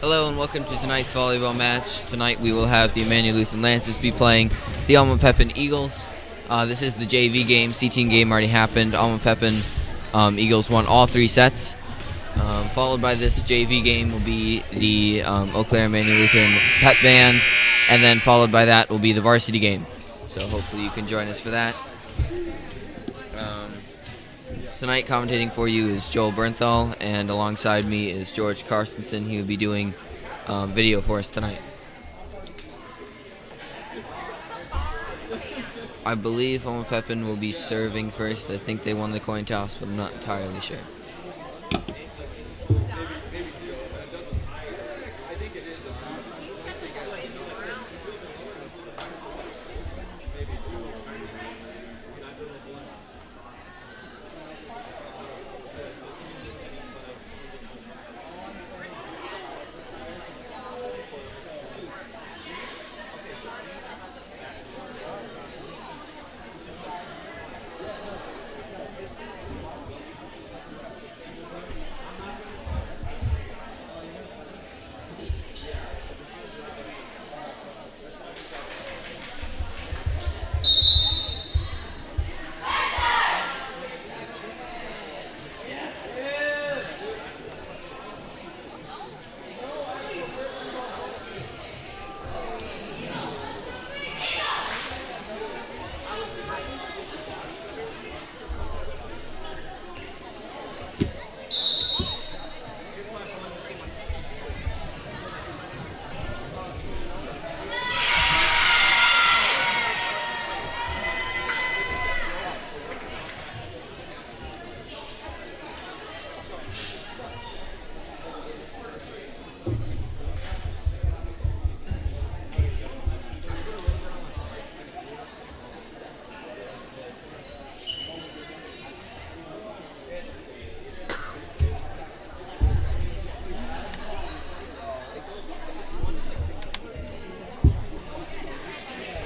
Hello and welcome to tonight's volleyball match. Tonight we will have the Immanuel Lutheran Lancers be playing the Alma Pepin Eagles. This is the JV game. C-team game already happened. Alma Pepin Eagles won all 3 sets. Followed by this JV game will be the Eau Claire Immanuel Lutheran Pet Band, and then followed by that will be the varsity game. So hopefully you can join us for that. Tonight commentating for you is Joel Bernthal, and alongside me is George Carstensen. He will be doing video for us tonight. I believe Alma Pepin will be serving first. I think they won the coin toss, but I'm not entirely sure.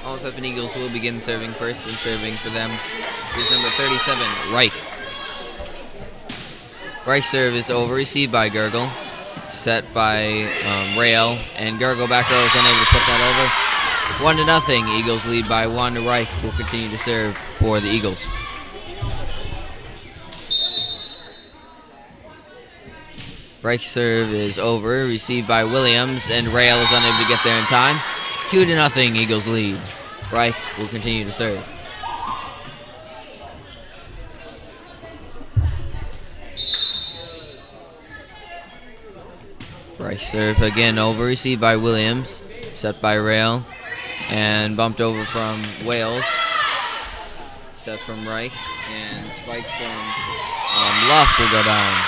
Alma Pepin Eagles will begin serving first, and serving for them is number 37, Reich. Reich's serve is over, received by Gergel, set by Rail, and Gergel back row is unable to put that over. 1-0, Eagles lead by 1. Reich will continue to serve for the Eagles. Reich's serve is over, received by Williams, and Rail is unable to get there in time. 2-0, Eagles lead. Reich will continue to serve. Reich serve again over, received by Williams, set by Rail, and bumped over from Wales. Set from Reich, and spike from Luff will go down.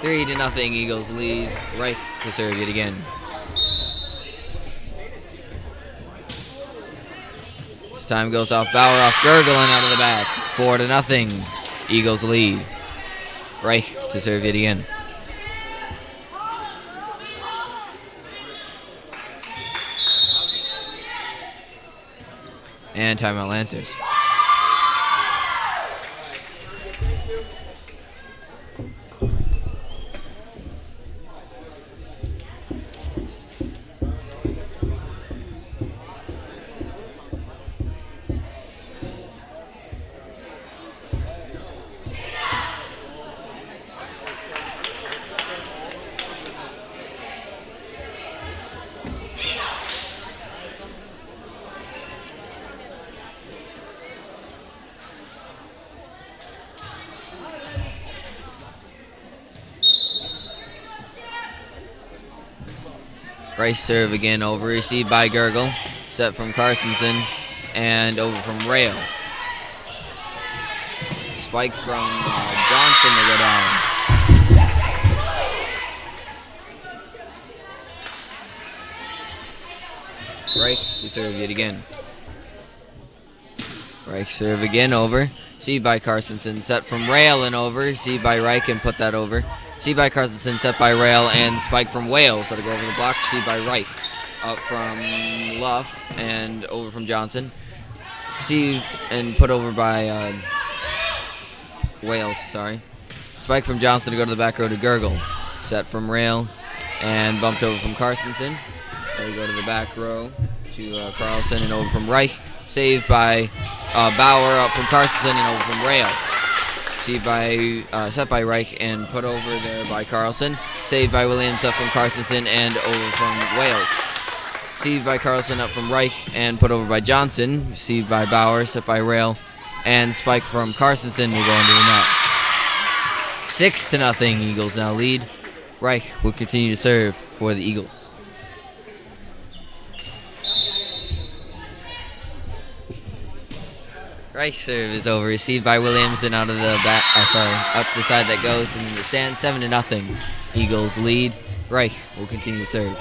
3-0, Eagles lead. Reich to serve it again. This time goes off Bauer, off Gergel, and out of the back. 4-0, Eagles lead. Reich to serve it again. And timeout Lancers. Rice serve again over, received by Gergel, set from Carstensen, and over from Rail. Spike from Johnson to go down. Reich to serve yet again. Reich serve again over, received by Carstensen, set from Rail and over, received by Reich and put that over. Received by Carstensen, set by Rail, and spike from Wales. That'll go over the block. Received by Reich. Up from Luff and over from Johnson. Received and put over by Wales, sorry. Spike from Johnson to go to the back row to Gurgle. Set from Rail and bumped over from Carstensen. They go to the back row to Carlson and over from Reich. Saved by Bauer up from Carstensen and over from Rail. Set by Reich and put over there by Carlson. Saved by Williams up from Carstensen and over from Wales. Received by Carlson up from Reich and put over by Johnson. Received by Bauer, set by Rail, and Spike from Carstensen will go into the net. 6-0. Eagles now lead. Reich will continue to serve for the Eagles. Reich serve is over. Received by Williams and out of the back. Up the side that goes in the stand. 7-0. Eagles lead. Reich will continue to serve.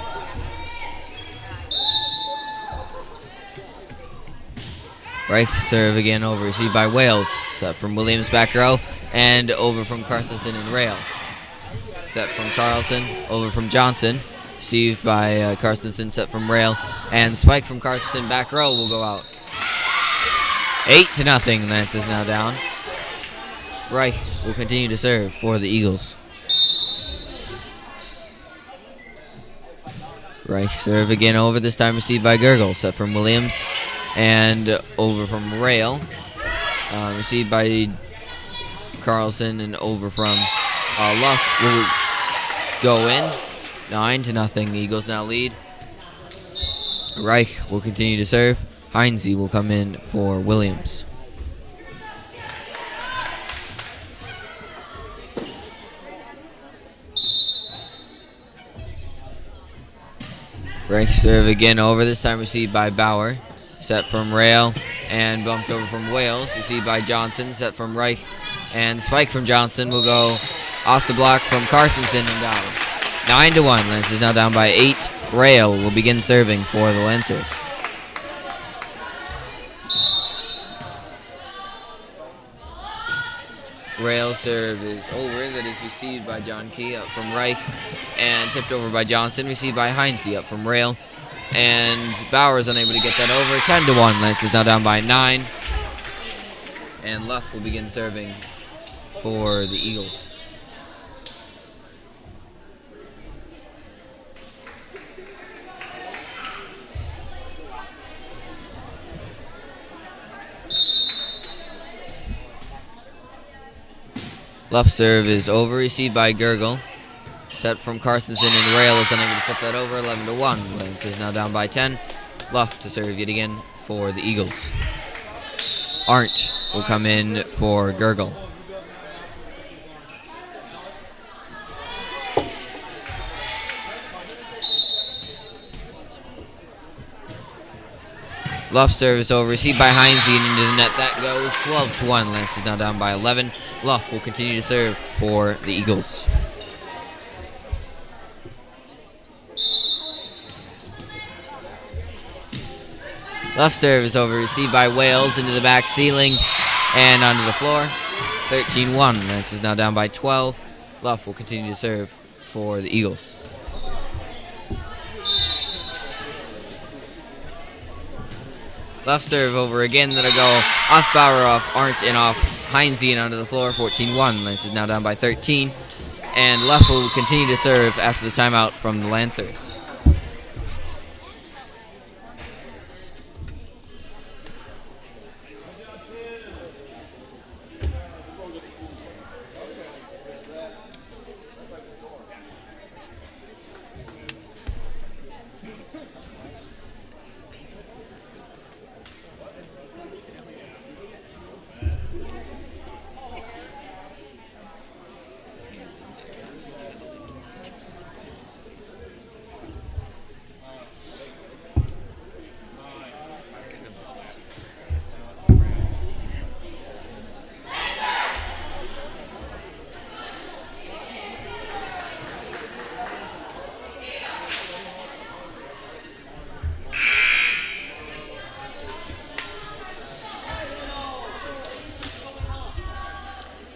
Reich serve again over. Received by Wales. Set from Williams back row and over from Carstensen and Rail. Set from Carlson over from Johnson. Received by Carstensen. Set from Rail and Spike from Carstensen back row will go out. 8-0. Lance is now down. Reich will continue to serve for the Eagles. Reich serve again over. This time received by Gurgle. Set from Williams and over from Rail. Received by Carlson and over from Luff will go in. 9-0. Eagles now lead. Reich will continue to serve. Heinze will come in for Williams. Reich serve again over. This time received by Bauer. Set from Rail and bumped over from Wales. Received by Johnson. Set from Reich. And Spike from Johnson will go off the block from Carstensen and down. 9-1. Lance is now down by 8. Rail will begin serving for the Lancers. Rail serve is over. That is received by John Key up from Reich and tipped over by Johnson. Received by Heinze up from Rail. And Bauer is unable to get that over. 10-1. Lance is now down by 9. And Luff will begin serving for the Eagles. Luff serve is over. Received by Gurgle. Set from Carstensen and Rail is unable to put that over. 11-1. Lance is now down by 10. Luff to serve yet again for the Eagles. Arndt will come in for Gurgle. Luff service over. Received by Heinze and into the net. That goes 12-1. Lance is now down by 11. Luff will continue to serve for the Eagles. Luff serve is over. Received by Wales into the back ceiling and onto the floor. 13-1. Lance is now down by 12. Luff will continue to serve for the Eagles. Luff serve over again. That'll go off Bauer, off Arndt, and off Heinze and onto the floor. 14-1. Lance is now down by 13. And Luff will continue to serve after the timeout from the Lancers.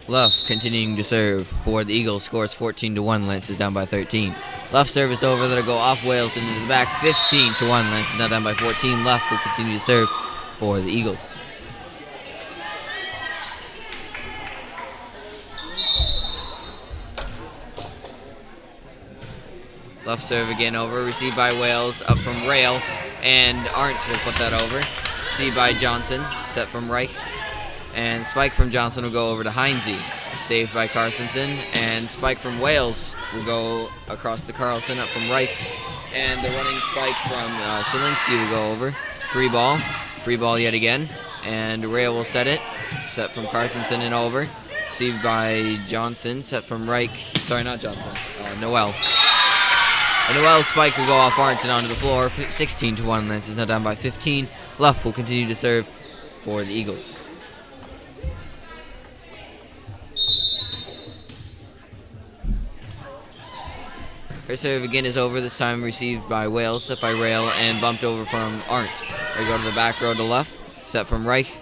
Luff continuing to serve for the Eagles. Scores 14-1. Lance is down by 13. Luff service over. That'll go off Wales into the back. 15-1. Lance is now down by 14. Luff will continue to serve for the Eagles. Left serve again over. Received by Wales. Up from Rail. And Arndt will put that over. Received by Johnson. Set from Reich. And spike from Johnson will go over to Heinze. Saved by Carstensen. And spike from Wales will go across to Carlson. Up from Reich. And the running spike from Shalinski will go over. Free ball. Free ball yet again. And Rail will set it. Set from Carstensen and over. Received by Johnson. Set from Reich. Sorry, not Johnson. Noel. A Noel spike will go off Arndt onto the floor. 16-1. Lancers now down by 15. Luff will continue to serve for the Eagles. Her serve again is over. This time received by Wales. Set by Rail and bumped over from Arndt. They go to the back row to left. Set from Reich.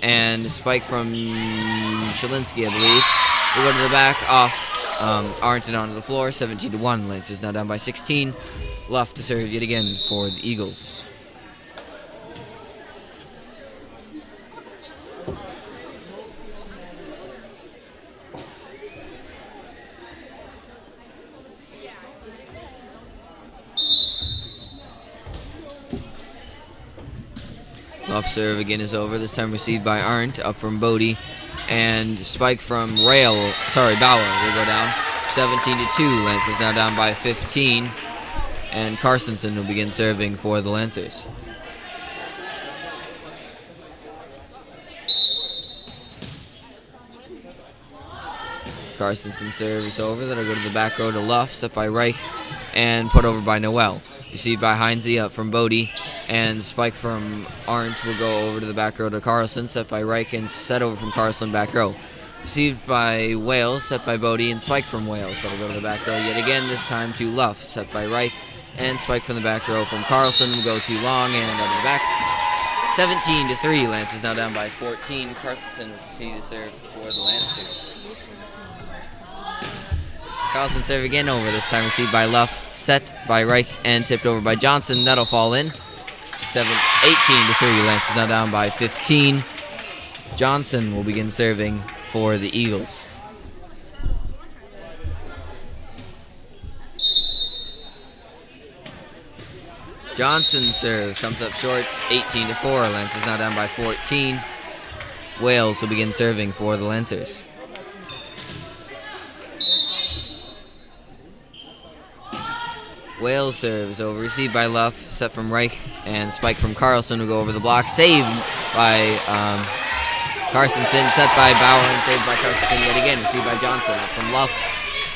And spike from Shalinski, I believe. We go to the back off Arndt onto the floor. 17-1. Lancers now down by 16. Luff to serve yet again for the Eagles. Luff serve again is over. This time received by Arndt. Up from Bodie. And spike from Bauer will go down. 17-2. Lancers now down by 15. And Carstensen will begin serving for the Lancers. Carstensen serve is over. That'll go to the back row to Luff. Set by Reich. And put over by Noel. Received by Heinze. Up from Bodie. And spike from Arndt will go over to the back row to Carlson. Set by Reich and set over from Carlson back row. Received by Wales. Set by Bodie and spike from Wales. That'll go to the back row yet again. This time to Luff. Set by Reich. And spike from the back row from Carlson will go too long and out of the back. 17-3. Lancers now down by 14. Carlson will continue to serve for the Lancers. Carlson serve again over. This time received by Luff. Set by Reich and tipped over by Johnson. That'll fall in. 18-3. Lancers now down by 15. Johnson will begin serving for the Eagles. Johnson's serve comes up short. 18-4. Lancers now down by 14. Wales will begin serving for the Lancers. Wales serves over. Received by Luff. Set from Reich. And spike from Carlson will go over the block. Saved by Carstensen. Set by Bauer and saved by Carstensen yet again. Received by Johnson. Up from Luff.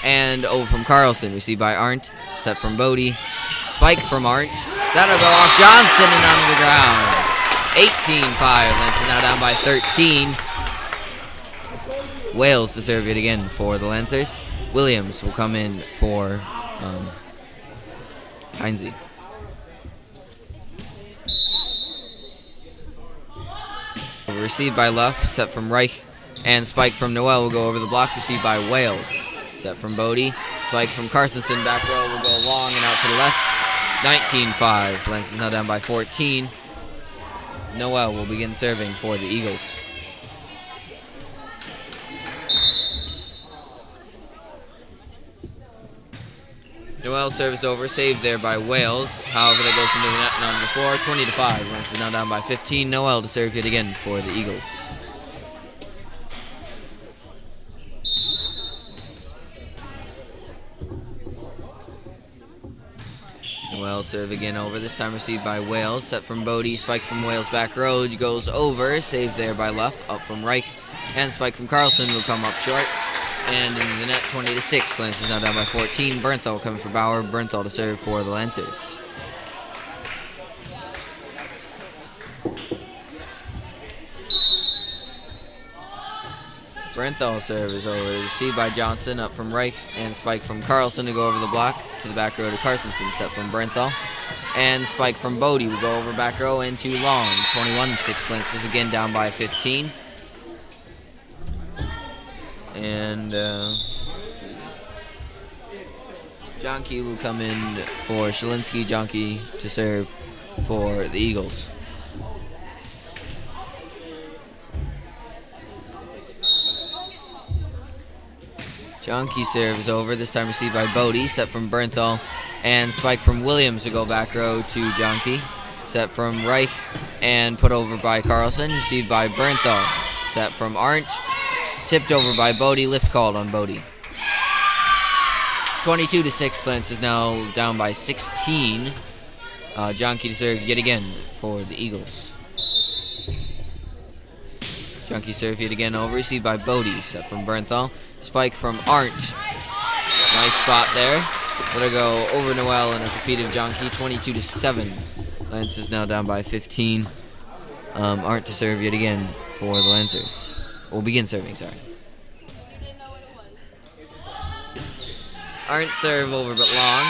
And over from Carlson. Received by Arndt. Set from Bodie. Spike from Arndt. That'll go off Johnson and onto the ground. 18-5. Lancers now down by 13. Wales to serve it again for the Lancers. Williams will come in for Heinze. Received by Luff, set from Reich, and spike from Noel will go over the block, received by Wales. Set from Bodie, spike from Carstensen, back row will go long and out to the left. 19-5, Lancers now down by 14. Noel will begin serving for the Eagles. Noel service over, saved there by Wales. However, that goes into the net and onto the floor. 20-5. Lancers now down by 15. Noel to serve it again for the Eagles. Noel serve again over. This time received by Wales. Set from Bodie. Spike from Wales back row. Goes over. Saved there by Luff. Up from Reich. And spike from Carlson will come up short. And in the net, 20-6. Lancers now down by 14. Bernthal coming for Bauer. Bernthal to serve for the Lancers. Bernthal serve is over. Received by Johnson. Up from Reich. And spike from Carlson to go over the block. To the back row to Carstensen. Set from Bernthal. And spike from Bodie will go over back row and too long. 21-6. Lancers again down by 15. And Jonke will come in for Shalinski. Jonke to serve for the Eagles. Jonke serves over. This time received by Bodie. Set from Bernthal. And spike from Williams to go back row to Jonke. Set from Reich and put over by Carlson. Received by Bernthal. Set from Arndt. Tipped over by Bodie. Lift called on Bodie. 22-6. Lance is now down by 16. Jonke to serve yet again for the Eagles. Jonke serve yet again over. Received by Bodie. Set from Bernthal. Spike from Arndt. Nice spot there. Let her go over Noel and at the feet of Jonke. 22-7. Lance is now down by 15. Arndt to serve yet again for the Lancers. We'll begin serving, sorry. Arndt serve over but long.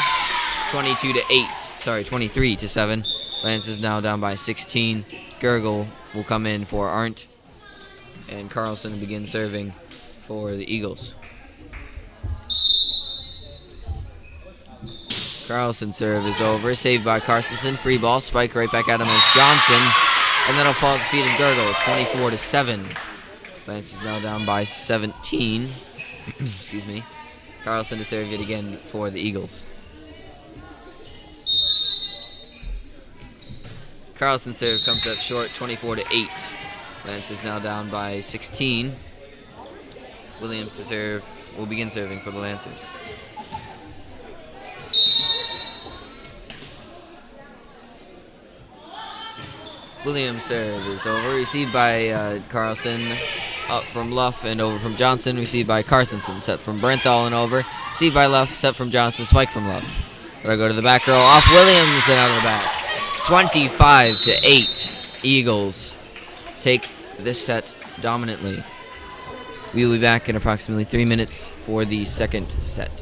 23-7. Lance is now down by 16. Gergel will come in for Arndt. And Carlson begins serving for the Eagles. Carlson serve is over. Saved by Carstensen. Free ball. Spike right back at him as Johnson. And that'll fall at the feet of Gergel. 24-7. Lance is now down by 17. Excuse me. Carlson to serve yet again for the Eagles. Carlson's serve comes up short. 24-8. Lance is now down by 16. Williams to serve. Will begin serving for the Lancers. Williams' serve is over. Received by Carlson. Up from Luff and over from Johnson. Received by Carstensen. Set from Bernthal and over. Received by Luff. Set from Johnson. Spike from Luff. Gotta go to the back row. Off Williams and out of the back. 25-8. Eagles take this set dominantly. We will be back in approximately 3 minutes for the second set.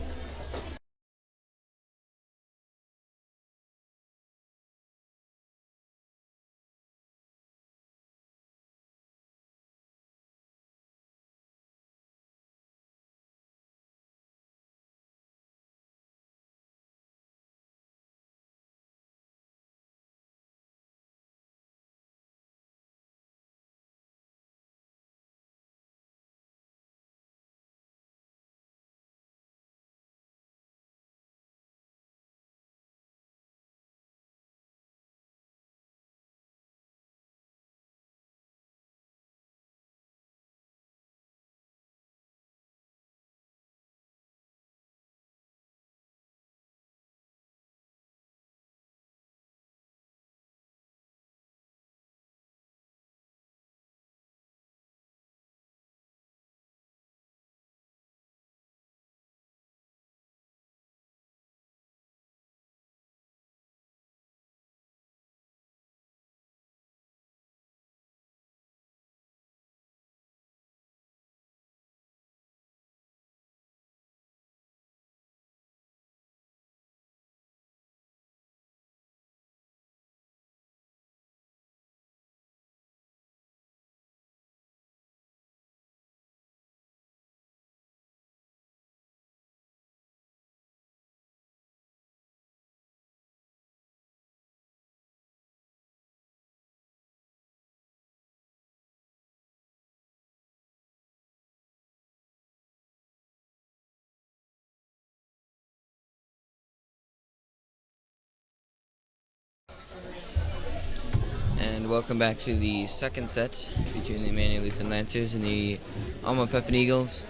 And welcome back to the second set between the Immanuel Lutheran Lancers and the Alma Pepin Eagles.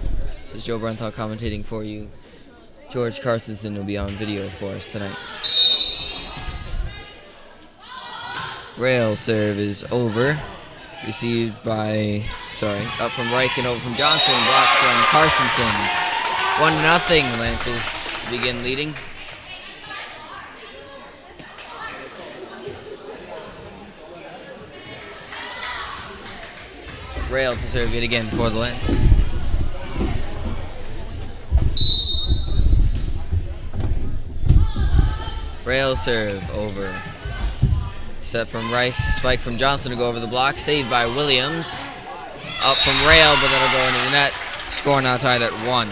This is Joe Bernthal commentating for you. George Carstensen will be on video for us tonight. Rail serve is over. Received by, up from Reich and over from Johnson. Blocked from Carstensen. 1-0. Lancers begin leading. Rail to serve it again for the Lancers. Rail serve over. Set from Reich. Spike from Johnson to go over the block. Saved by Williams. Up from Rail, but that'll go into the net. Score now tied at 1.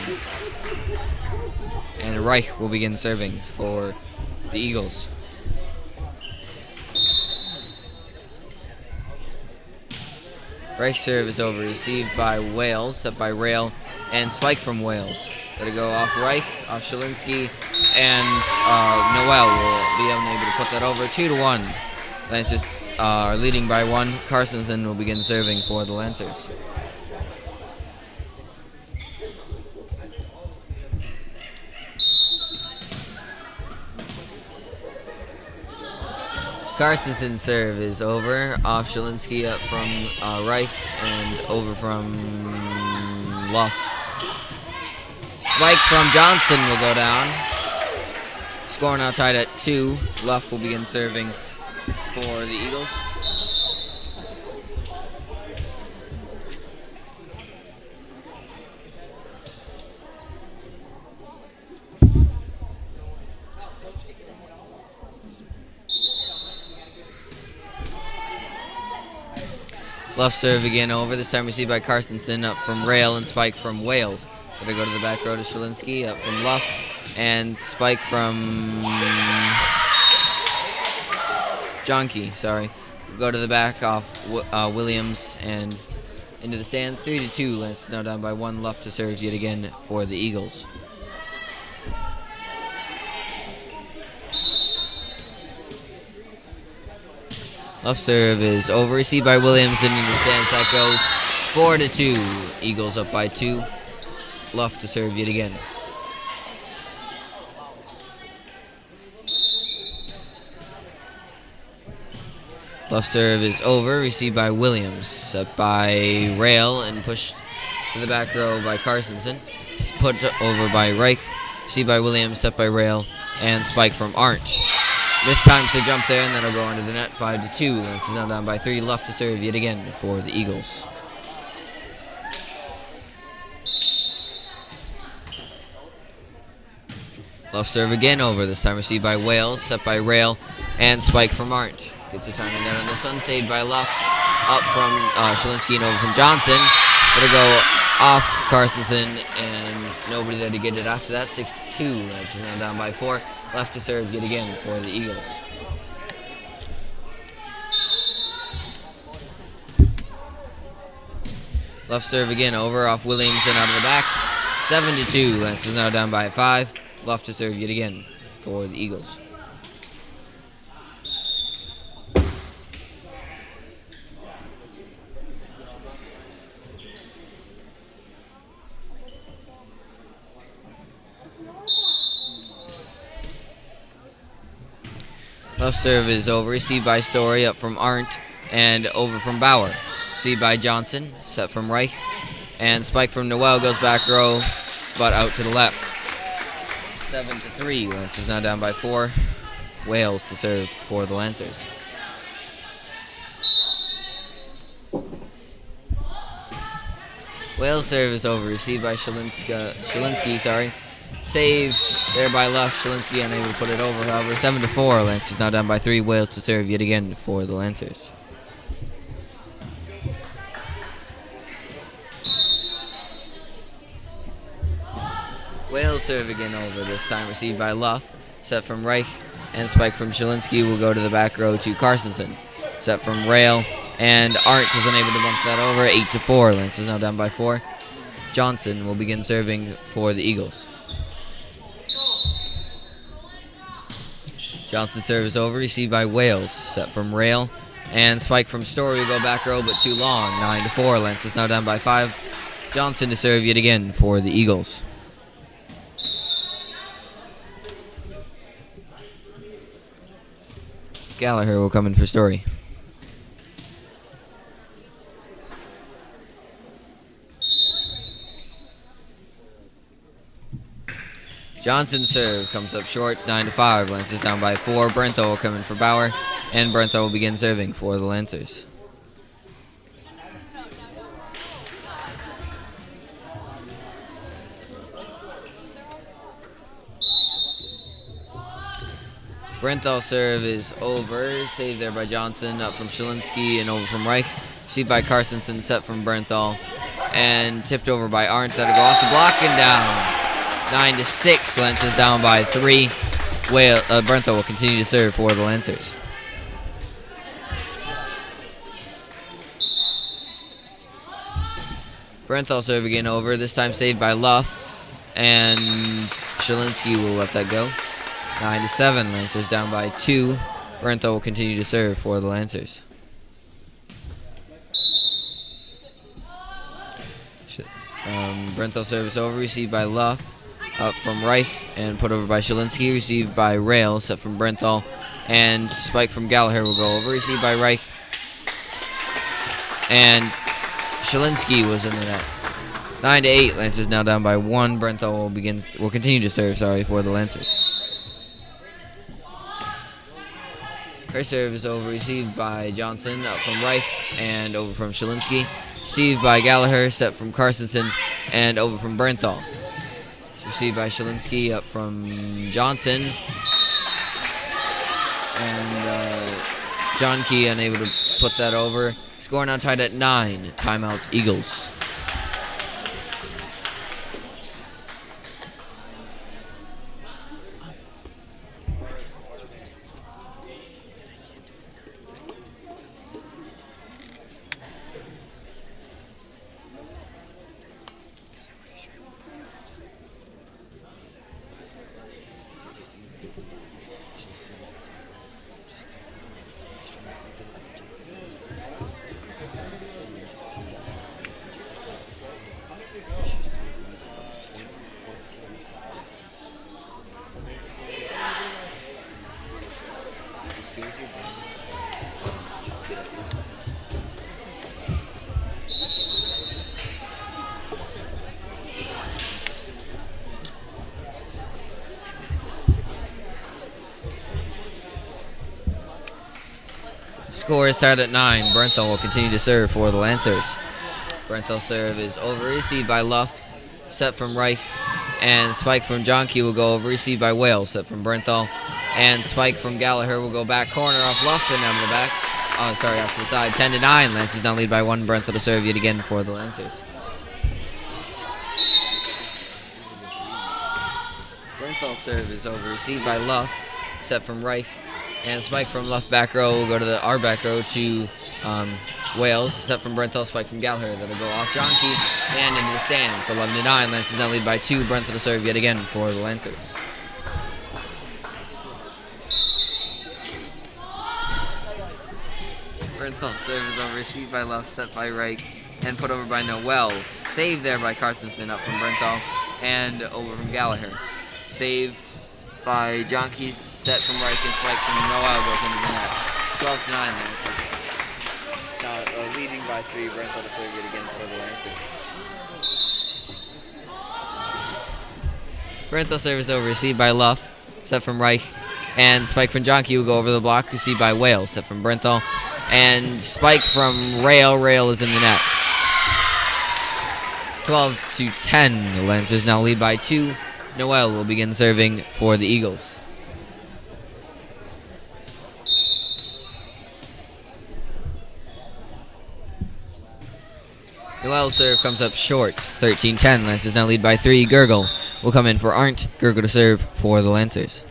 And Reich will begin serving for the Eagles. Reich serve is over. Received by Wales. Set by Rail. And spike from Wales. Let it go off Reich, off Shalinsky, and Noel will be unable to put that over. 2-1. Lancers are leading by 1. Carstensen will begin serving for the Lancers. Carstensen's serve is over. Off Shalinsky, up from Reich, and over from Luff. Spike from Johnson will go down. Score now tied at 2. Luff will begin serving for the Eagles. Luff serve again over. This time received by Carstensen, up from Rail, and Spike from Wales. Gonna go to the back row to Shalinsky, up from Luff, and Spike from Jonke, sorry. Go to the back off Williams and into the stands. 3-2. Lance now down by 1. Luff to serve yet again for the Eagles. Luff serve is over. Received by Williams and into the stands. That goes 4-2. Eagles up by 2. Luff to serve yet again. Luff serve is over. Received by Williams. Set by Rail and pushed to the back row by Carstensen. Put over by Reich. Received by Williams. Set by Rail. And Spike from Arndt. This time to jump there, and that'll go under the net. 5-2. Lance is now down by 3. Luff to serve yet again for the Eagles. Luff serve again over. This time received by Wales. Set by Rail. And Spike from Arndt. Gets the timing down on this one. Saved by Luff. Up from Shalinsky and over from Johnson. Gonna go off Carstensen, and nobody there to get it after that. 6-2. Lance is now down by 4. Left to serve yet again for the Eagles. Left serve again over off Williams and out of the back. 7-2. Lance is now down by 5. Left to serve yet again for the Eagles. Left serve is over. Received by Story, up from Arndt, and over from Bauer. Received by Johnson, set from Reich, and Spike from Noel goes back row, but out to the left. 7-3. Lance is now down by 4. Wales to serve for the Lancers. Wales serve is over. Received by Shalinsky, sorry. Save there by Luff. Shalinsky unable to put it over. However, 7-4. Lance is now down by 3. Wales to serve yet again for the Lancers. Wales serve again over. This time received by Luff. Set from Reich, and Spike from Shalinsky will go to the back row to Carstensen. Set from Rail, and Arndt is unable to bump that over. 8-4. Lance is now down by 4. Johnson will begin serving for the Eagles. Johnson's serve is over. Received by Wales. Set from Rail. And Spike from Story will go back row, but too long. 9-4. Lance is now down by 5. Johnson to serve yet again for the Eagles. Gallagher will come in for Story. Johnson's serve comes up short, 9-5. Lance is down by 4. Brenthal will come in for Bauer, and Brenthal will begin serving for the Lancers. Brenthal serve is over. Saved there by Johnson, up from Shalinsky and over from Reich. Received by Carstensen, set from Brenthal, and tipped over by Arndt. That'll go off the block and down. 9-6. Lance is down by 3. Brenthal will continue to serve for the Lancers. Brenthal serve again over. This time saved by Luff. And Shalinsky will let that go. 9-7. Lancers down by 2. Brenthal will continue to serve for the Lancers. Brenthal service over, received by Luff. Up from Reich and put over by Shalinsky. Received by Rail, set from Brenthal. And spike from Gallagher will go over, received by Reich. And Shalinsky was in the net. 9-8. Lancers now down by 1. Brenthal will continue to serve, for the Lancers. First serve is over, received by Johnson, up from Reich and over from Shalinsky. Received by Gallagher, set from Carstensen and over from Brenthal. Received by Shalinsky, up from Johnson. And John Key unable to put that over. Score now tied at 9. Timeout, Eagles. Score is tied at 9. Brenthal will continue to serve for the Lancers. Brenthal's serve is over, received by Luff, set from Reich, and spike from Johnke will go over, received by Wales, set from Brenthal, and spike from Gallagher will go back corner off Luff and down the back. Off to the side. 10-9. Lancers now lead by 1. Brenthal to serve yet again for the Lancers. Brenthal's serve is over, received by Luff, set from Reich. And spike from left back row will go to our back row to Wales. Set from Brenthal, spike from Gallagher. That'll go off Johnke and into the stands. 11-9. Lancers now lead by 2. Brenthal to serve yet again for the Lancers. Brenthal serve is over, received by left, set by right, and put over by Noel. Saved there by Carstensen, up from Brenthal and over from Gallagher. Save by Johnke, set from Reich, and spike from Noel goes into the net. 12-9. Lancers. Leading by 3. Brenthal to serve yet again for the Lancers. Brenthal service over, received by Luff, set from Reich, and spike from Johnke will go over the block, received by Wales, set from Brenthal, and spike from Rail. Rail is in the net. 12-10. The Lancers now lead by 2. Noel will begin serving for the Eagles. Noel's serve comes up short. 13-10. Lancers now lead by 3. Gurgle will come in for Arndt. Gurgle to serve for the Lancers.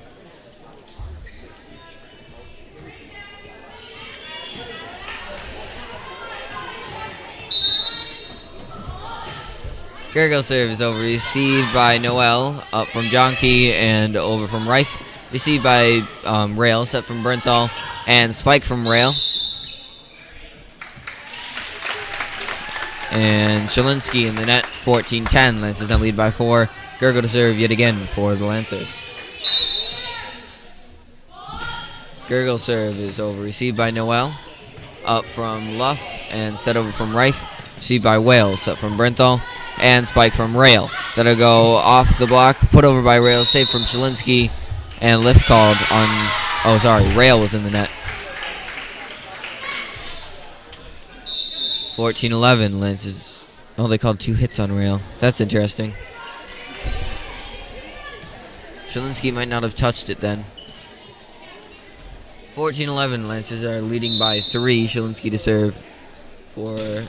Gurgle's serve is over, received by Noel, up from Johnke and over from Reich. Received by Rail, set from Brenthal, and spike from Rail. And Shalinsky in the net, 14-10. Lancers now lead by 4. Gurgle to serve yet again for the Lancers. Gurgle's serve is over, received by Noel, up from Luff, and set over from Reich. Received by Wales, set from Brenthal, and spike from Rail. That'll go off the block, put over by Rail, saved from Shalinsky, and lift called on... Rail was in the net. 14-11. Lancers... they called 2 hits on Rail. That's interesting. Shalinsky might not have touched it then. 14-11. Lancers are leading by 3. Shalinsky to serve for... the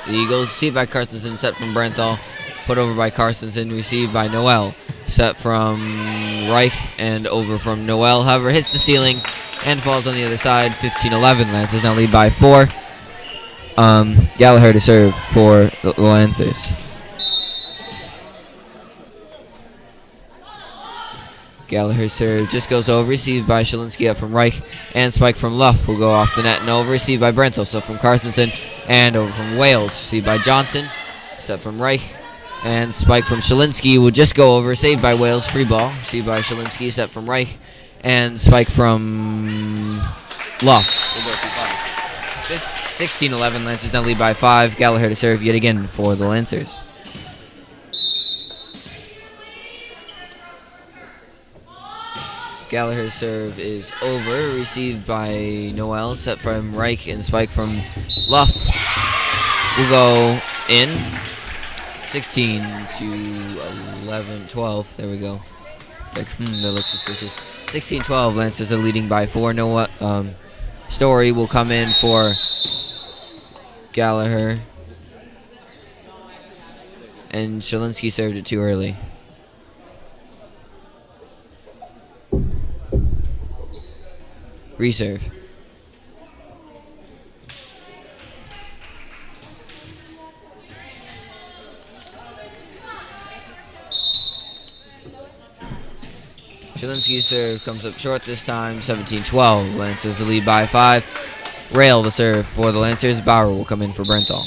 Eagles. Received by Carstensen, set from Brenthal, put over by Carstensen, received by Noel, set from Reich and over from Noel. However, hits the ceiling and falls on the other side. 15-11. Lancers now lead by 4. Gallagher to serve for the Lancers. Gallagher's serve just goes over, received by Shalinsky up from Reich, and spike from Luff will go off the net and over, received by Brenthal, so from Carstensen, and over from Wales, received by Johnson, set from Reich, and spike from Shalinsky will just go over, saved by Wales, free ball, received by Shalinsky, set from Reich, and spike from Luff will go through 16-11, Lancers now lead by 5. Gallagher to serve yet again for the Lancers. Gallagher's serve is over, received by Noel, set from Reich, and spike from Luff will go in. 12. There we go. It's like, that looks suspicious. 16-12, Lancers are leading by 4. Noel, Story will come in for Gallagher. And Shalinsky served it too early. Reserve. Shalinsky's serve comes up short this time, 17-12. Lancers the lead by 5. Rail the serve for the Lancers. Bauer will come in for Brenthal.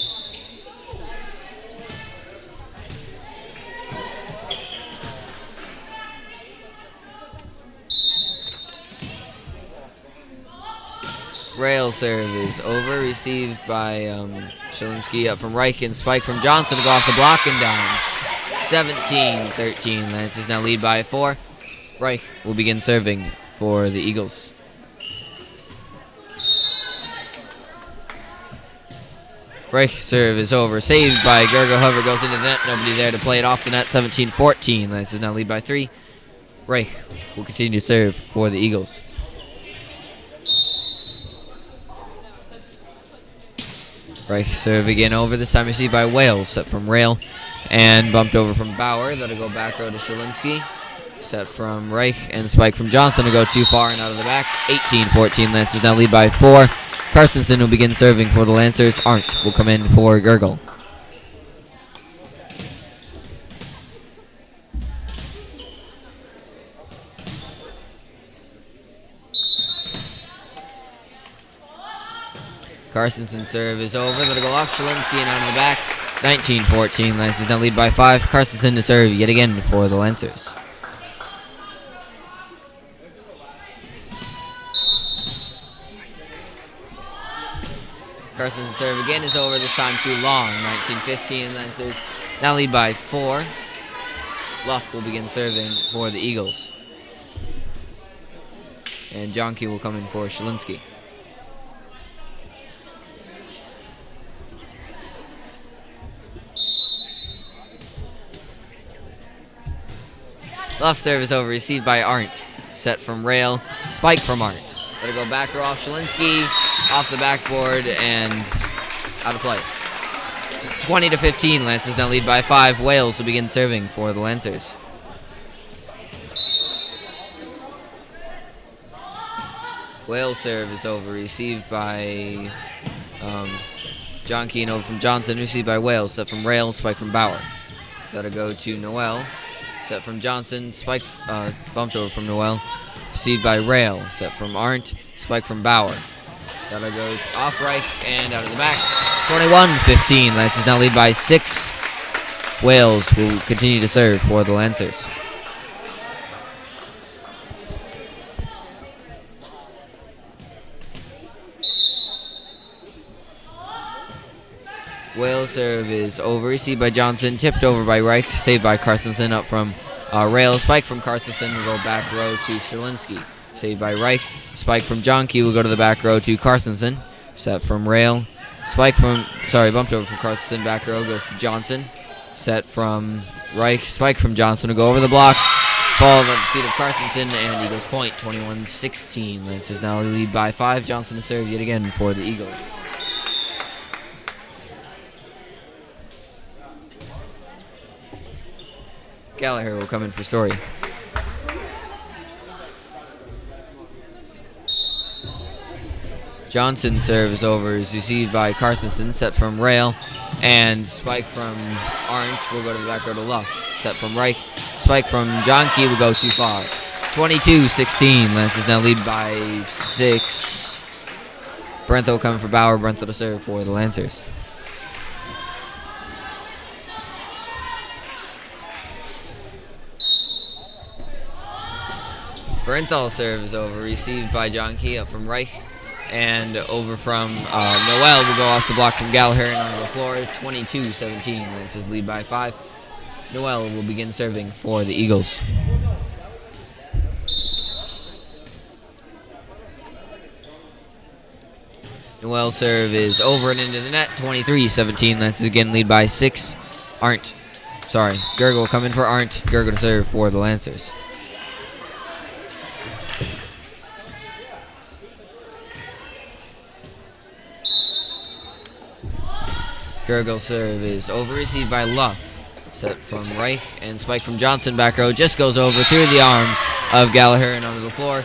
Rail serve is over, received by Shalinsky up from Reich, and spike from Johnson to go off the block and down. 17-13. Lancers now lead by 4. Reich will begin serving for the Eagles. Reich serve is over, saved by Gergo. However, goes into the net. Nobody there to play it off the net. 17-14. Lancers now lead by 3. Reich will continue to serve for the Eagles. Reich serve again over, this time received by Wales, set from Rail, and bumped over from Bauer. That'll go back row to Shalinsky. Set from Reich, and spike from Johnson to go too far and out of the back. 18-14, Lancers now lead by 4. Carstensen will begin serving for the Lancers. Arndt will come in for Gergel. Carstensen's serve is over. That'll go off Shalinsky and out of the back. 19-14, Lancers now lead by 5. Carstensen to serve yet again for the Lancers. Carstensen's serve again is over, this time too long. 19-15, Lancers now lead by 4. Luff will begin serving for the Eagles. And Jonke will come in for Shalinsky. Luff serve is over, received by Arndt. Set from Rail, spike from Arndt. Let it go back row off Shalinsky, off the backboard, and out of play. 20-15, Lancers now lead by 5. Wales will begin serving for the Lancers. Wales serve is over, received by John Keane over from Johnson, received by Wales, set from Rail, spike from Bauer. That'll go to Noel, set from Johnson, spike bumped over from Noel, received by Rail, set from Arndt, spike from Bauer. That'll go off Reich and out of the back. 21-15, Lancers now lead by 6. Wales will continue to serve for the Lancers. Wales serve is over, received by Johnson, tipped over by Reich, saved by Carstensen up from Rail. Spike from Carstensen will go back row to Shalinsky. Saved by Reich. Spike from Jonke will go to the back row to Carstensen. Set from Rail. Bumped over from Carstensen, back row goes to Johnson. Set from Reich. Spike from Johnson to go over the block. Ball at the feet of Carstensen, and Eagles point, 21-16. Lancers now lead by 5. Johnson to serve yet again for the Eagles. Gallagher will come in for Story. Johnson's serve is over, is received by Carstensen, set from Rail, and spike from Arndt will go to the back row to Luff. Set from Reich, spike from Jonke will go too far. 22-16. Lancers now lead by 6. Brenthal coming for Bauer. Brenthal to serve for the Lancers. Brenthal serve is over. Received by John Key up from Reich. And over from Noel will go off the block from Gallagher and onto the floor. 22-17. Lancers lead by 5. Noel will begin serving for the Eagles. Noel serve is over and into the net. 23-17. Lancers again lead by 6. Gergel will come in for Arndt. Gergel to serve for the Lancers. Gergel serve is over, received by Luff. Set from Reich and spike from Johnson. Back row just goes over through the arms of Gallagher and onto the floor.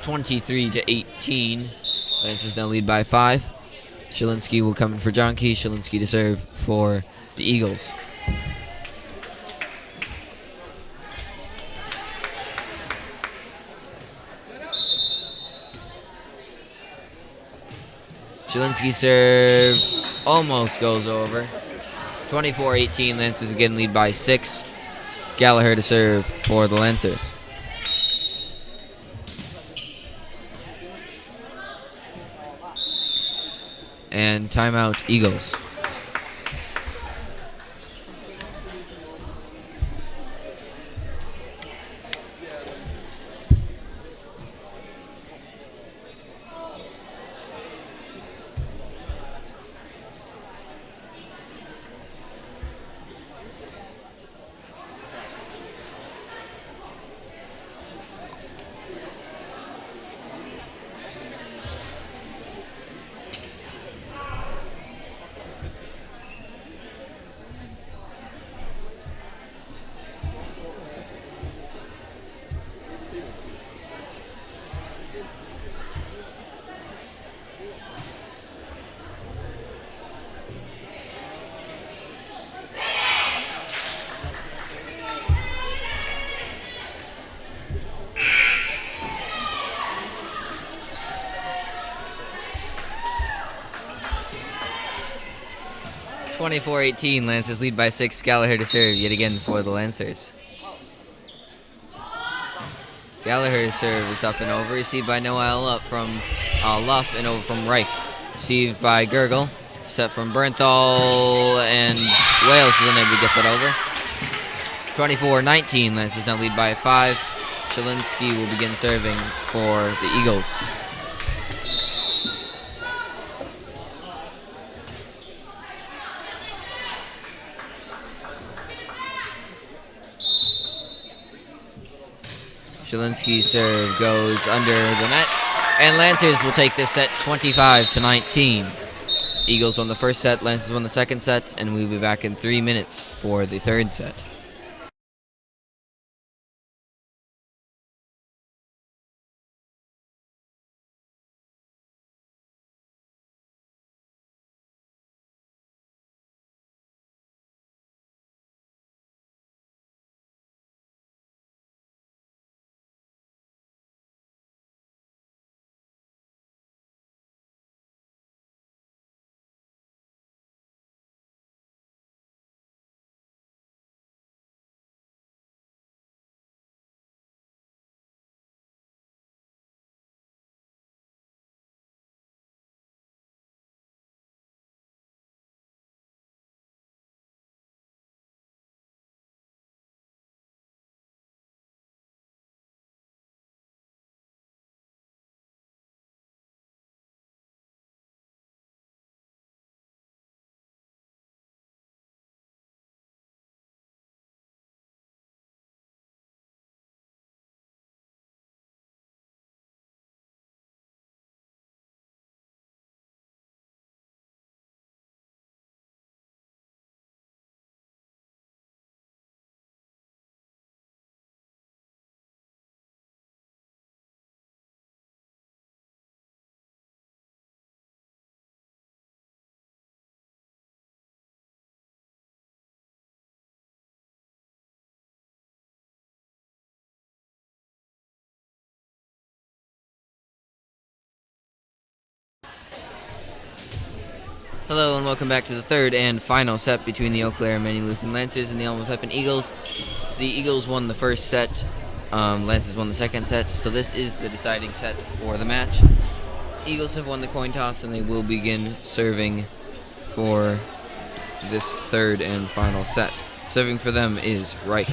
23-18. Lancers now lead by 5. Shalinsky will come in for John Key. Shalinsky to serve for the Eagles. Shalinsky serve almost goes over. 24-18. Lancers again lead by 6. Gallagher to serve for the Lancers. And timeout, Eagles. Lancers lead by 6. Gallagher to serve yet again for the Lancers. Gallagher's serve is up and over. Received by Noel up from Luff and over from Reich. Received by Gergel. Set from Bernthal, and Wales is unable to get that over. 24-19. Lancers now lead by 5. Shalinsky will begin serving for the Eagles. Shalinsky's serve goes under the net, and Lancers will take this set 25-19. Eagles won the first set, Lancers won the second set, and we'll be back in 3 minutes for the third set. Hello and welcome back to the third and final set between the Eau Claire Immanuel Lutheran Lancers and the Alma Pepin Eagles. The Eagles won the first set, Lancers won the second set, so this is the deciding set for the match. Eagles have won the coin toss and they will begin serving for this third and final set. Serving for them is Reich.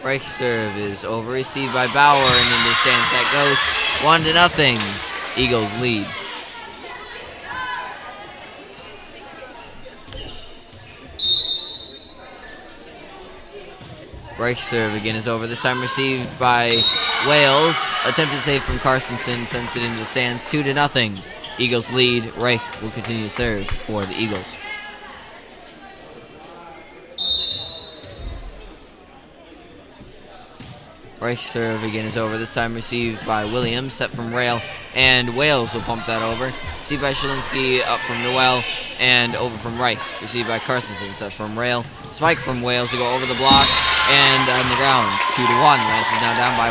Reich serve is over, received by Bauer, and into the stands that goes 1-0. Eagles lead. Reich serve again is over, this time received by Wales. Attempted save from Carstensen, sends it into the stands 2-0. Eagles lead. Reich will continue to serve for the Eagles. Reich serve again is over, this time received by Williams, set from Rail, and Wales will pump that over. Received by Shalinski, up from Noel, and over from Reich. Received by Carstensen, set from Rail. Spike from Wales to go over the block, and on the ground, 2-1. Lancers now down by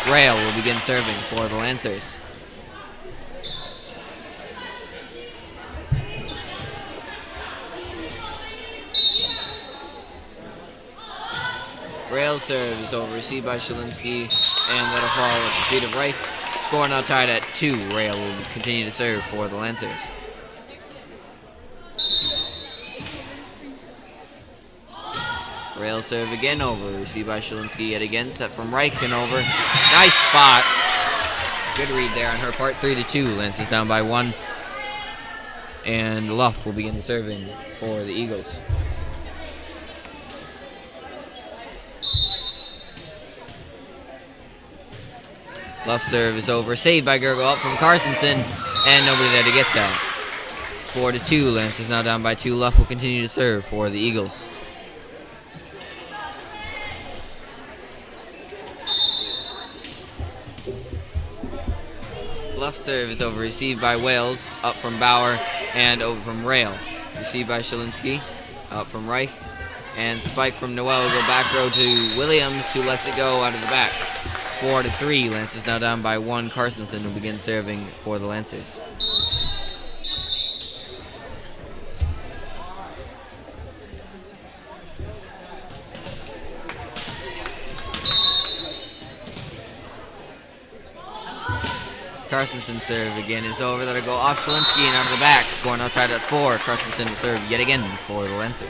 1. Rail will begin serving for the Lancers. Rail serve is over, received by Shalinski, and that'll fall at the feet of Reich. Score now tied at 2. Rail will continue to serve for the Lancers. Rail serve again over, received by Shalinski yet again, set from Reich and over. Nice spot. Good read there on her part, 3-2. Lancers down by 1. And Luff will begin serving for the Eagles. Luff serve is over, saved by Gergel, up from Carstensen, and nobody there to get that. 4-2, Lancers now down by 2. Luff will continue to serve for the Eagles. Luff serve is over, received by Wales, up from Bauer, and over from Rail. Received by Shalinski, up from Reich, and spike from Noel will go back row to Williams, who lets it go out of the back. 4-3, Lancers now down by 1. Carstensen will begin serving for the Lancers. Carstensen serve again is over, that'll go off Shalinski and out of the back. Score now tied at 4. Carstensen will serve yet again for the Lancers.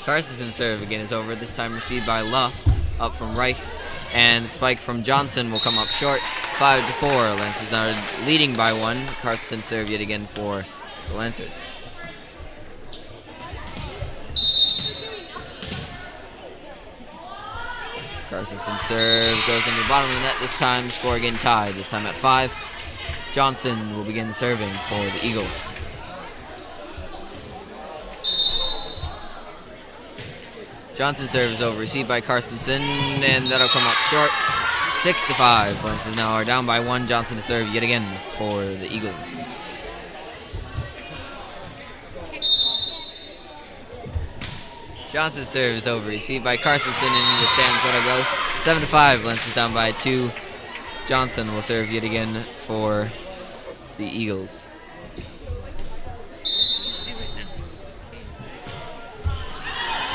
Carstensen's serve again is over, this time received by Luff, up from Reich, and spike from Johnson will come up short, 5-4. Lancers now leading by 1. Carstensen's serve yet again for the Lancers. Carstensen's serve goes in the bottom of the net this time, score again tied, this time at 5. Johnson will begin serving for the Eagles. Johnson's serve is over, received by Carstensen, and that'll come up short. 6-5. Lancers now are down by 1. Johnson to serve yet again for the Eagles. Johnson's serve is over, received by Carstensen, and into the stands that'll go 7-5. Lancers down by 2. Johnson will serve yet again for the Eagles.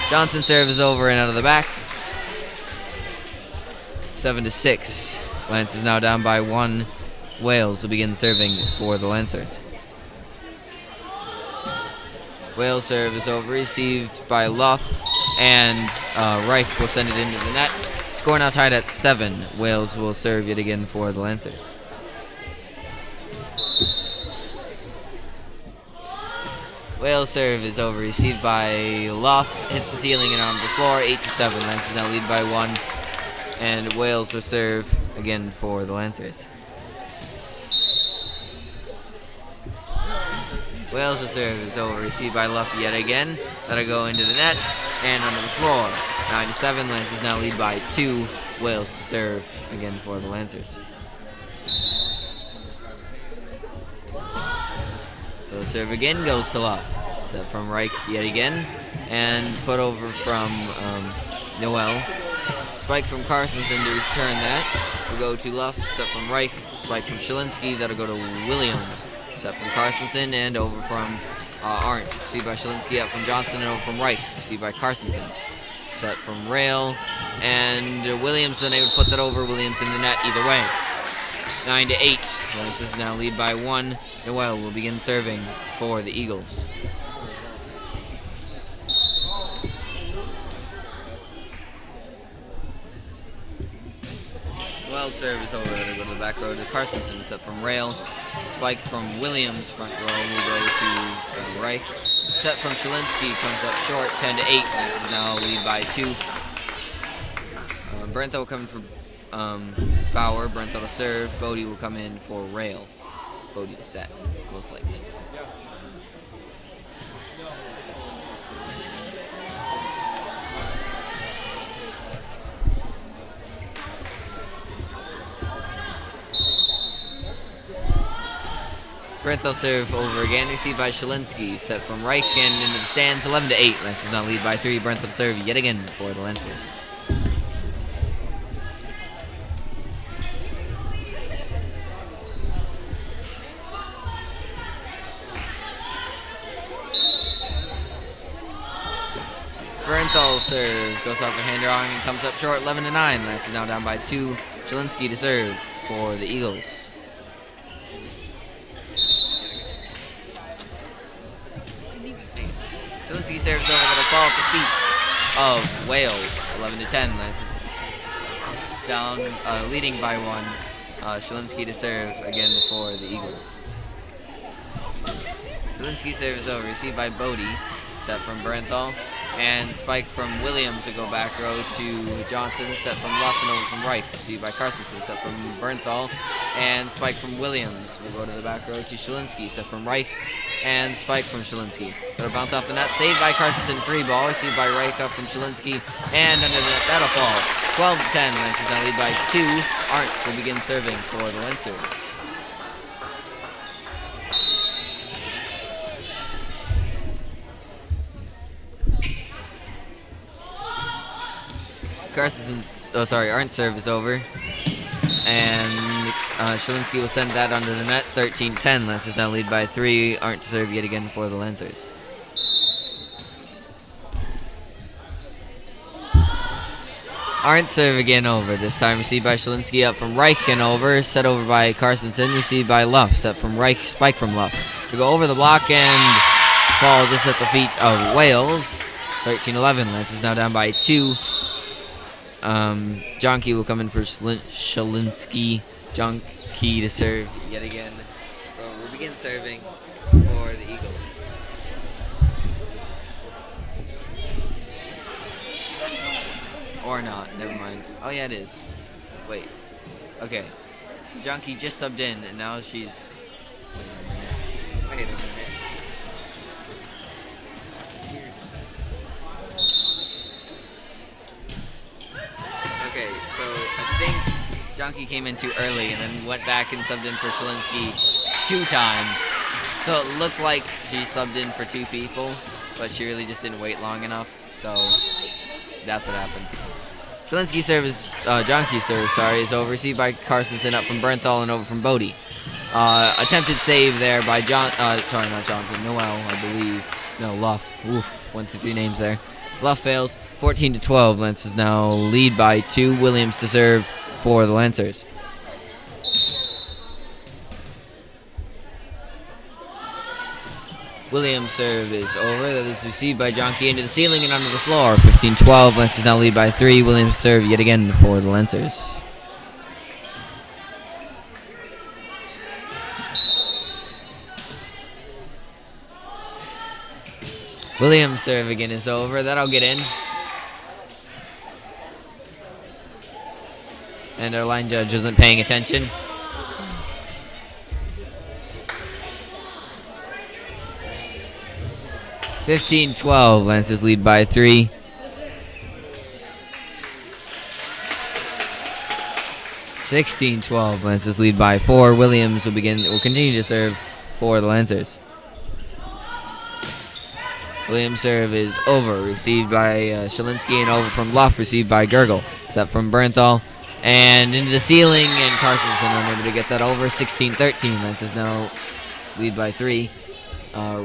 Johnson's serve is over and out of the back. 7-6. Lance is now down by 1. Wales will begin serving for the Lancers. Wales serve is over, received by Luff, and Reich will send it into the net. Score now tied at 7. Wales will serve yet again for the Lancers. Wales serve is over, received by Luff, hits the ceiling and on the floor, 8-7. Lancers now lead by 1, and Wales will serve again for the Lancers. Wales' serve is over, received by Luff yet again. That'll go into the net and onto the floor. 9-7. Lancers now lead by 2. Wales to serve again for the Lancers. The serve again goes to Luff. Set from Reich yet again, and put over from Noel. Spike from Carstensen to return that. Will go to Luff. Set from Reich. Spike from Shalinsky. That'll go to Williams. Set from Carstensen and over from Arndt. Received by Shalinsky, up from Johnson and over from Reich. Received by Carstensen. Set from Rail, and Williams unable to put that over. Williams in the net either way. 9-8. Lancers now lead by 1. Noel will begin serving for the Eagles. Noel's serve is over. It'll go to the back row to Carstensen. Set from Rail. Spike from Williams. Front row will go to Reich. Set from Shalinsky comes up short. 10-8. Lancers now lead by 2. Brenthal coming for Bauer. Brenthal to serve. Bodie will come in for Rail. Bodie to set, most likely. Brenthal serve over again, received by Shalinsky. Set from Reich and into the stands, 11-8. Lancers now lead by 3. Brenthal serve yet again for the Lancers. Brenthal serve goes off a hand drawing and comes up short, 11-9. Lancers now down by 2. Shalinsky to serve for the Eagles. Shalinsky serves over, that'll fall at the feet of Wales. 11-10. Lancers down, leading by 1. Shalinsky to serve again for the Eagles. Shalinsky serves over, received by Bodie. Set from Brenthal. And spike from Williams to go back row to Johnson. Set from Luff and over from Reich. Received by Carstensen. Set from Bernthal. And spike from Williams. We'll go to the back row to Shalinsky. Set from Reich. And spike from Shalinsky. That'll bounce off the net. Saved by Carstensen. Free ball. Received by Reich up from Shalinsky. And under the net. That'll fall. 12-10. Lancers now lead by 2. Arndt will begin serving for the Lancers. Arndt's serve is over. And Shalinsky will send that under the net. 13-10. Lancers now lead by 3. Arndt to serve yet again for the Lancers. Arndt serve again over. This time received by Shalinsky up from Reich and over. Set over by Carstensen. Received by Luff. Set from Reich. Spike from Luff. To go over the block and fall just at the feet of Wales. 13-11. Lancers now down by 2. John Key will come in for Shalinsky. John Key to serve yet again. So we'll begin serving for the Eagles. Or not, never mind. Oh yeah, it is. Wait. Okay. So John Key just subbed in, and now she's... Wait a minute. Okay, so I think Junkie came in too early and then went back and subbed in for Shalinsky 2 times. So it looked like she subbed in for 2 people, but she really just didn't wait long enough. So that's what happened. Shalinsky serve is, Junkie serve, is over. Received by Carstensen up from Bernthal and over from Bodie. Attempted save there by not Johnson, Noel, I believe. No, Luff. Oof, 1, 2, 3 names there. Luff fails. 14-12. Lancers now lead by 2. Williams to serve for the Lancers. Williams' serve is over. That is received by Jonke into the ceiling and onto the floor. 15-12. Lancers now lead by 3. Williams' serve yet again for the Lancers. Williams' serve again is over. That'll get in. And our line judge isn't paying attention. (15-12). Lancers lead by 3. (16-12). Lancers lead by 4. Williams will continue to serve for the Lancers. Williams' serve is over. Received by Shalinsky and over from Luff. Received by Gurgle. Set from Bernthal. And into the ceiling, and Carsonson unable to get that over. 16-13. Lancers now lead by 3.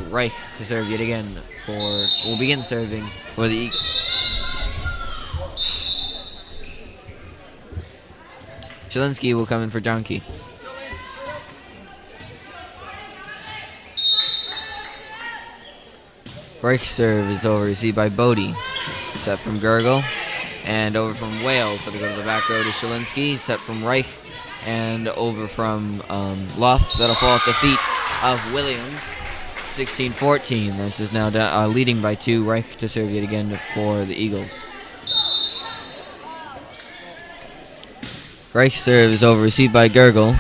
Reich to serve yet again will begin serving for the Eagles. Shalinsky will come in for Jonke. Reich's serve is over, received by Bodie. Set from Gurgle. And over from Wales, so to go to the back row to Shalinsky. Set from Reich. And over from Luff. That'll fall at the feet of Williams. 16-14. Lancers now leading by 2. Reich to serve yet again for the Eagles. Reich's serve is over, received by Gurgle.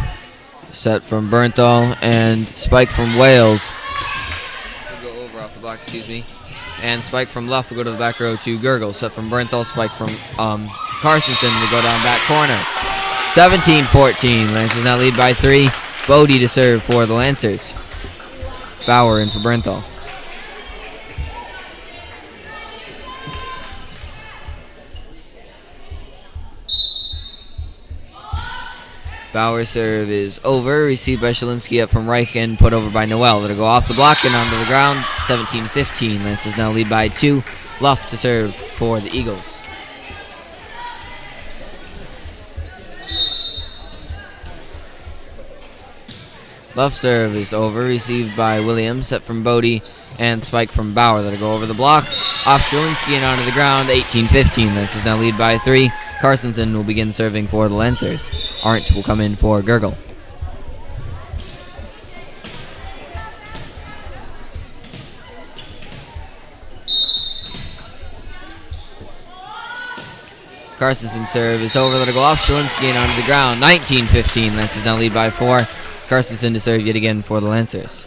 Set from Bernthal and spike from Wales. We'll go over off the block, excuse me. And spike from Luff will go to the back row to Gurgle. Set from Bernthal, spike from Carsonson will go down back corner. 17-14. Lancers now lead by 3. Bodie to serve for the Lancers. Bauer in for Bernthal. Bauer's serve is over. Received by Shalinsky up from Reich and put over by Noel. That'll go off the block and onto the ground. 17-15. Lancers now lead by 2. Luff to serve for the Eagles. Luff serve is over. Received by Williams. Set from Bodie and spike from Bauer. That'll go over the block. Off Shalinsky and onto the ground. 18-15. Lancers now lead by 3. Carsonson will begin serving for the Lancers. Arndt will come in for Gurgle. Carsonson's serve is over. That'll go off Shalinsky and onto the ground. 19-15. Lancers now lead by 4. Carsonson to serve yet again for the Lancers.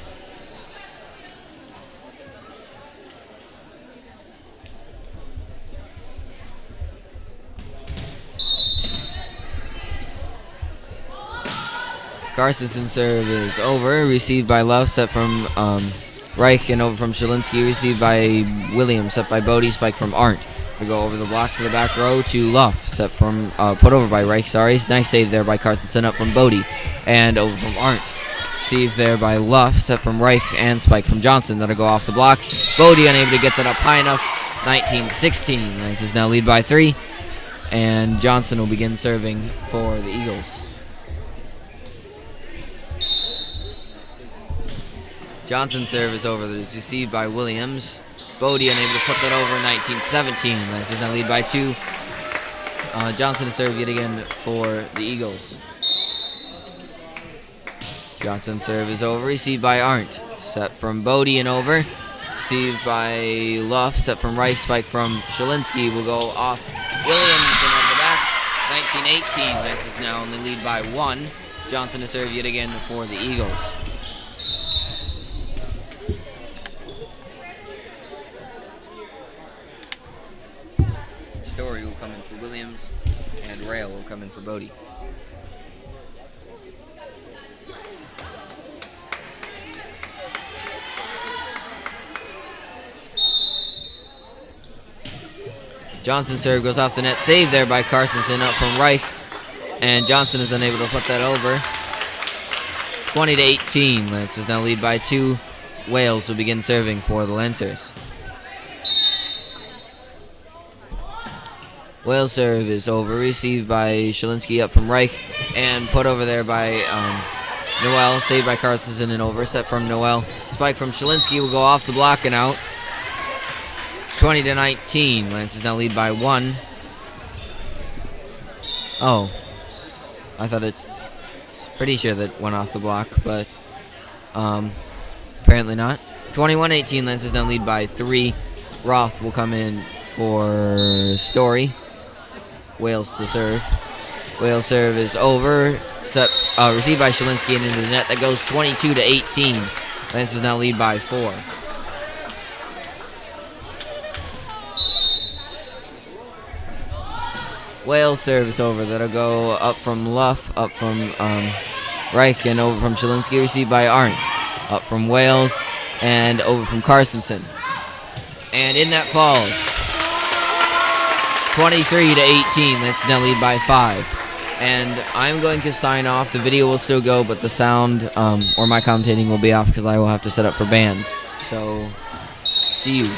Carsonson's serve is over. Received by Luff. Set from Reich and over from Shalinsky. Received by Williams. Set by Bodie. Spike from Arndt. We go over the block to the back row to Luff. Set from put over by Reich. Sorry. Nice save there by Carsonson up from Bodie. And over from Arndt. Received there by Luff. Set from Reich and spike from Johnson. That'll go off the block. Bodie unable to get that up high enough. 19-16. Lancers now lead by 3. And Johnson will begin serving for the Eagles. Johnson's serve is over. That is received by Williams. Bodie unable to put that over. 19-17. Lancers now lead by 2. Johnson to serve yet again for the Eagles. Johnson's serve is over. Received by Arndt. Set from Bodie and over. Received by Luff. Set from Rice. Spike from Shalinsky will go off Williams and over the back. 19-18. Lancers now only lead by 1. Johnson to serve yet again for the Eagles. Story will come in for Williams, and Rail will come in for Bodie. Johnson's serve goes off the net. Saved there by Carsonson up from Reich, and Johnson is unable to put that over. 20-18. Lancers now lead by 2. Wales will begin serving for the Lancers. Wales' serve is over. Received by Shalinsky up from Reich and put over there by Noel, saved by Carstensen and over. Set from Noel. Spike from Shalinsky will go off the block and out. 20-19. Lancers now lead by 1. Oh. I thought it... Pretty sure that went off the block, but... apparently not. 21-18. Lancers now lead by 3. Roth will come in for Story. Wales to serve. Wales serve is over. Received by Shalinsky and into the net. That goes 22-18. Lancers now lead by 4. Wales service over. That'll go up from Luff, up from Reich, and over from Shalinsky. Received by Arndt. Up from Wales and over from Carstensen. And in that falls. 23-18. Lancers now lead by 5. And I'm going to sign off. The video will still go, but the sound or my commentating will be off because I will have to set up for band. So, see you.